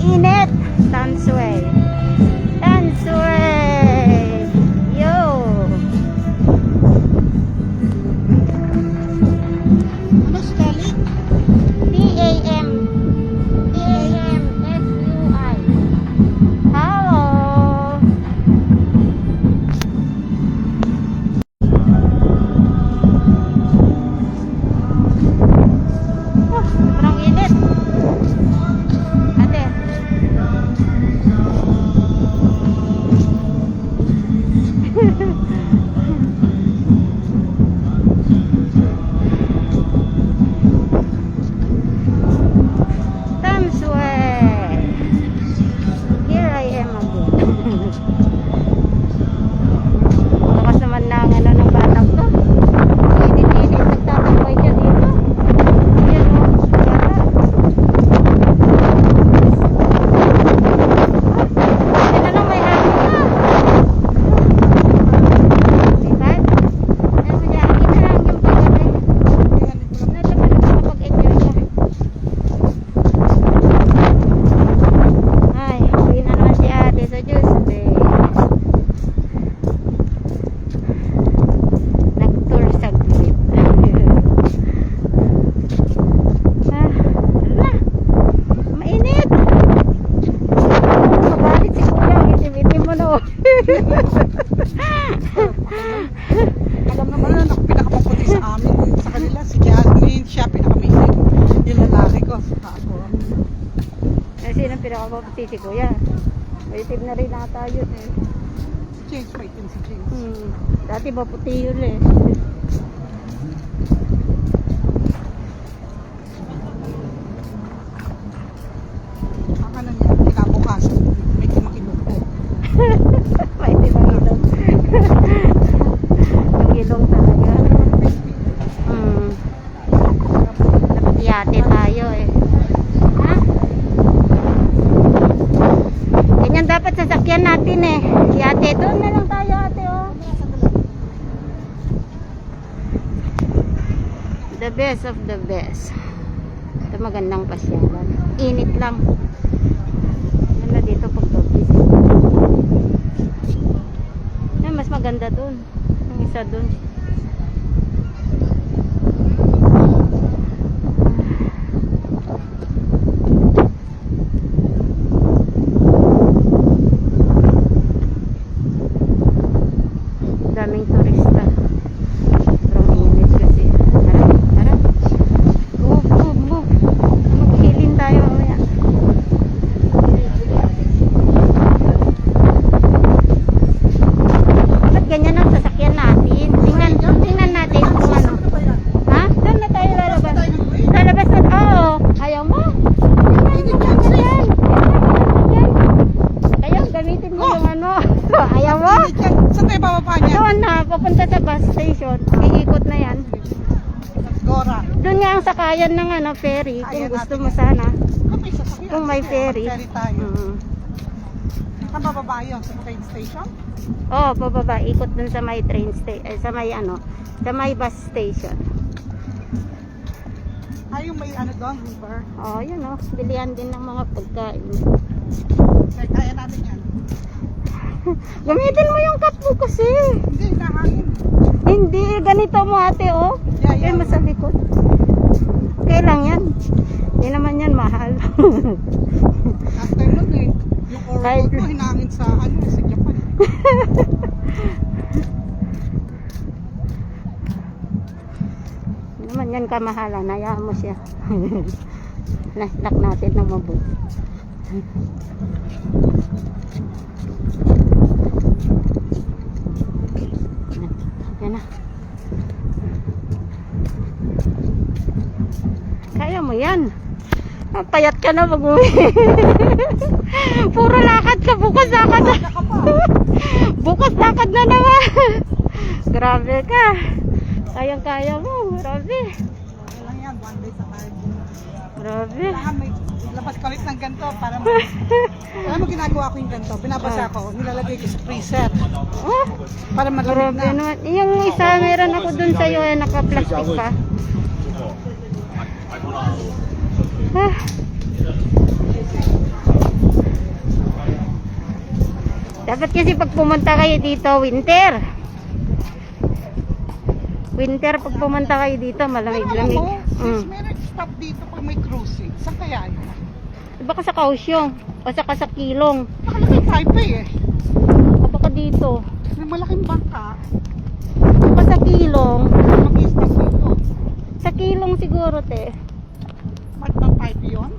init. Tansway. Tansway. Yo. Ano spelling? T-A-M. T-A-M-S-U-I. Hello. Oh, sobrang init. Ate. Tamsway. Here I am again. Lakas naman na ang ano ng batak to. Init-init. Nagtatambay ka dito. Ayan o. Yan na lang may hangin na. Diba? Ano mo niya? Hangin na lang yung pagkate. Ano naman ako kapag-enjoy ka? Ay, uwi na naman si ate sa Tuesday. Nag-tour saglit. Ala, mainit. Magalit si kuya, itim-itim mo no. Alam naman na ako pinakapaputi sa amin. Sa kanila, si Jasmine, siya pinakamainit. Yung lalaki ko. Ako. Kasi nang pinakapaputi si kuya. Maitim na rin ata yun eh. James, maitim si James. Dati maputi yun eh. Aka na niya, kinabukasan. May kumakilog ko. Maitim ang ilong. Yung ilong talaga. Dapat yate tayo eh. Ha? Ganyan dapat sasakyan natin eh. Yate, doon na lang tayo ate oh. The best of the best. Ito magandang pasyalan. Init lang. Ganda dito pag topis. Mas maganda doon. Yung isa doon. Daming turista. Sobrang init kasi. Tara. Move. Maghilin tayo mamaya. Bakit ganyan ang sasakyan natin? Tingnan natin kung ano. Ha? Doon na tayo lalabas. Lalabas na. Oo. Ayaw mo? Yan. Kayo, gamitin mo yung ano. Ayaw mo? Saan tayo bababa niya? Doon na, papunta sa bus station. Iikot na yan. Gora. Doon nga ang sakayan ng ano, ferry. Kung Ayan gusto natin mo yan. sana. May sasakyan. Kung may ferry. Ferry tayo. Saan bababa yun? Sa train station? Oh, bababa. Ikot dun sa may train station. Sa may ano. Sa may bus station. Ay, yung may ano doon, river. Oh, yun oh. Bilihan din ng mga pagkain. Kaya natin yan. Gamitin mo yung cup mo kasi. Hindi, nahangin. Hindi, ganito mo ate oh. Yeah. Kaya mo sa likod. Okay lang yan. Hindi naman yan mahal. Last time nun eh. Yung Kahit- orgo ko hinangin sa ano, sa Japan. Hindi naman yan kamahalan. Hayaan mo siya. Lock natin ng mabuti. Yan na. Kaya mo yan. Payat ka na mag-uwi. Puro lakad ka. Bukas lakad na. Wala ka pa. Bukas lakad na naman. Grabe ka. Kayang-kaya mo. Grabe. Wala lang yan, one day sa tayo. Grabe. Kailangan may labas ka ulit ng ganito para alam mo ginagawa ko yung ganito, binabasa ko, nilalagay ko sa freezer Oh, para malamig grabe na. naman. Yung isa, meron ako dun sa'yo eh, naka-plastic pa. Ah. Dapat kasi pag pumunta kayo dito, winter. Winter pag pumunta kayo dito, malamig-lamig. Alam mo, sis, meron stop dito pag may cruising. Saan kaya yun? Baka sa Kaohsiung o saka sa Kilong. Nakalagay Taipei eh. O baka dito. May malaking bangka. Baka sa Kilong. Mag-stop dito. Sa Kilong siguro, te. Mark ng Taipei yun?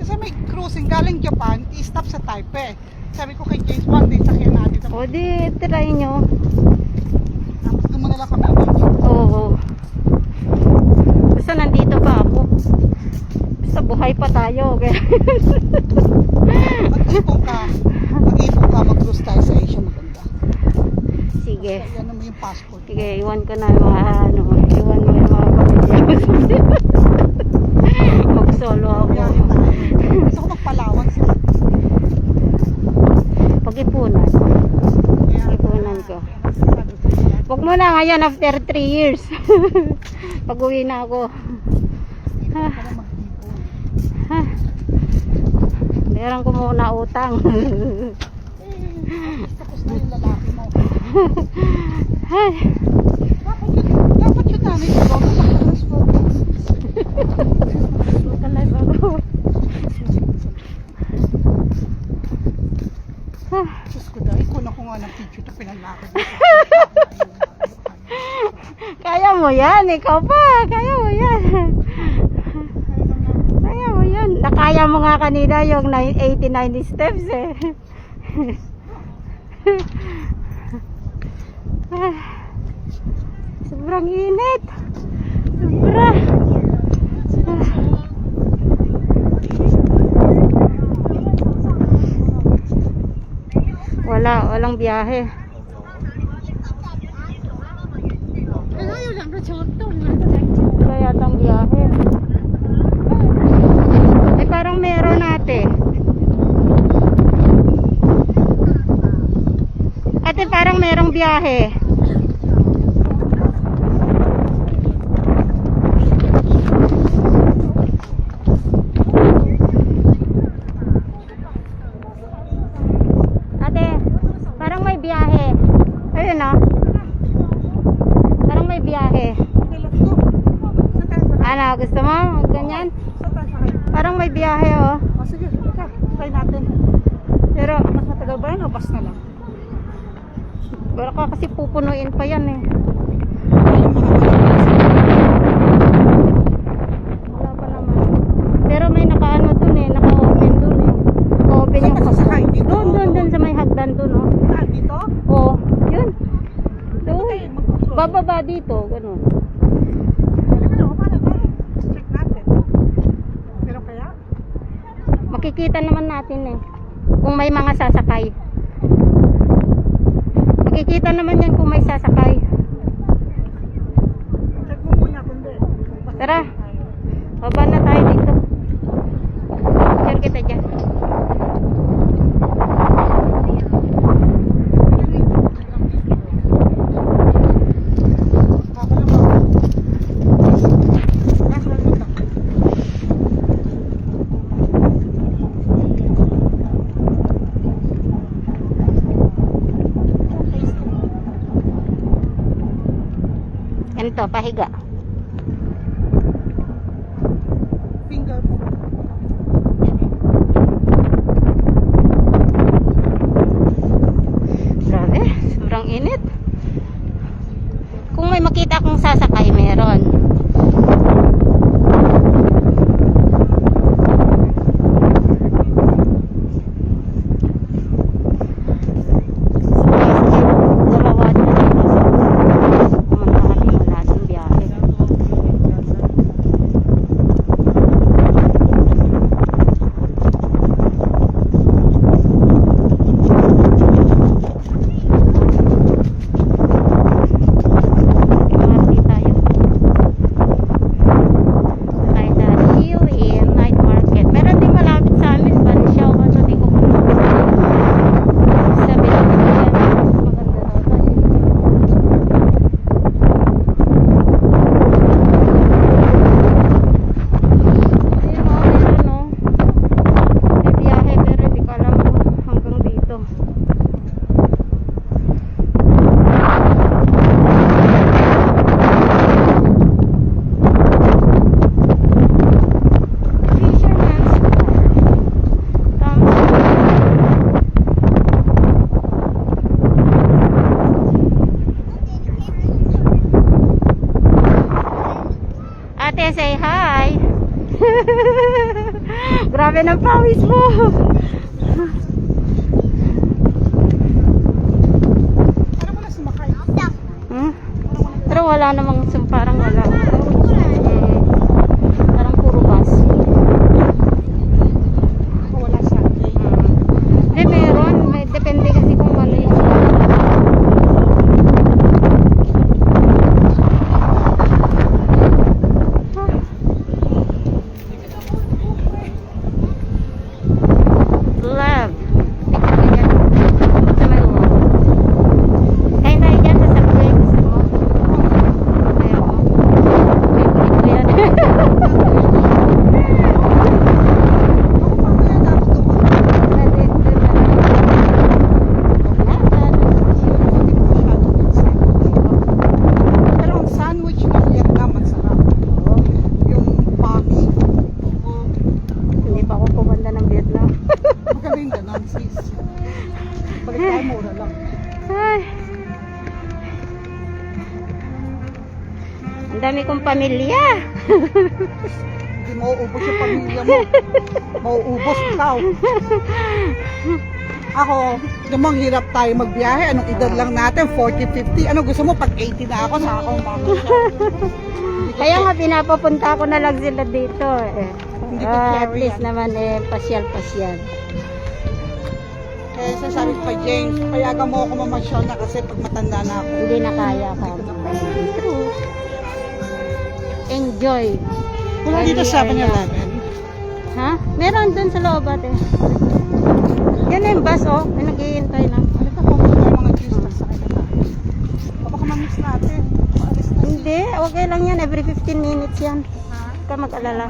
Kasi may cruising galing Japan, i-stop sa Taipei. Sabi ko kay James, one day sakyan natin. O di, try nyo. Tapos doon mo na lang kami dito. Oo. Basta nandito pa ako. Basta buhay pa tayo. Okay? Mag-ipon ka. Mag-ipon ka, mag-cruise tayo sa Asia, maganda. Sige. Yan naman yung passport. Sige, iwan ko na yung mga ano. Iwan mo yung mga pamilya. Mag-solo ako. Biyahe tayo. Gusto ko magpalawan sa Pag-ipunan. Pag-ipunan ko. Huwag mo na ngayon after 3 years. Pag-uwi na ako. Ha? Ha? Meron ko muna utang. Tapos na yung lalaki mo. Ay. Dapat yun namin sa loob. Mag-transport. Mag-live ako. Diyos ko dahil ko na ko nga ng picture ito pinanakit. Kaya mo yan, ikaw pa. Kaya mo yan. Kaya mo yan. Nakaya mo nga kanina yung 89 steps eh. Sobrang init. Sobra. Walang biyahe. Wala yatang biyahe. Eh parang meron natin. Ate parang merong biyahe. Ate, parang may biyahe. Ayun ah. Parang may biyahe. Ano, gusto mo? Ganyan? Parang may biyahe oh. O sige, try natin. Pero Mas matagal ba yan o bus na lang? baka kasi pupunuin pa yan eh. Wala pa naman. Pero may nakaano dun eh, naka-open dun eh. Open yung Sasakay dito? Doon sa may hagdan dun oh. Ah, dito? Oo, yun. Doon. Bababa dito, ganun. Ano, paano ba? Check natin. Pero kaya? Makikita naman natin eh. Kung may mga sasakay. Makikita naman yan kung may sasakay. Check mo muna kung di. Tara. Baba na tayo dito. Share kita dyan. Ganito, pahiga. Finger mo. Grabe, sobrang init. Kung may makita akong sasakay, meron. Dalawa din. Pumunta kami, wala ng biyahe. Grabe ng pawis mo. Ano mo na sumakay? Pero wala namang, parang wala. Parang puro bus. Wala Sunday. Hindi, meron. May, depende kasi kung ano yung love. Sa may wall. Kain tayo dyan sa Subway. Gusto mo? Ayaw mo. Favorite ko yan. Pero ang sandwich ng Vietnam, ang sarap. Yung pami. Hindi pa ako pumunta ng Vietnam. Magaling ganon, sis. Balik tayo, mura lang. Ay. Ang dami kong pamilya. Hindi mauubos yung pamilya mo. Mauubos ikaw. Ako, namang hirap tayo magbiyahe. Anong edad lang natin? 40, 50. Ano gusto mo? Pag 80 na ako, sa akong mama siya. Kaya nga pinapapunta ko na lang sila dito eh. Hindi ko At carry least yan. naman eh, pasyal-pasyal. Kaya sasabi pa, James, payagan mo ako mamasyal na kasi pag matanda na ako. Hindi na kaya ka. True. Enjoy. Wala dito Early, 7-Eleven. Ha? Meron dun sa loob ate. Yan na yung bus oh. May naghihintay na. Halika po tayo mga juice na sa kanya tayo. Baka mamiss natin. Maalis na. Hindi, okay lang yan. Every 15 minutes yan. Huwag ka mag-alala.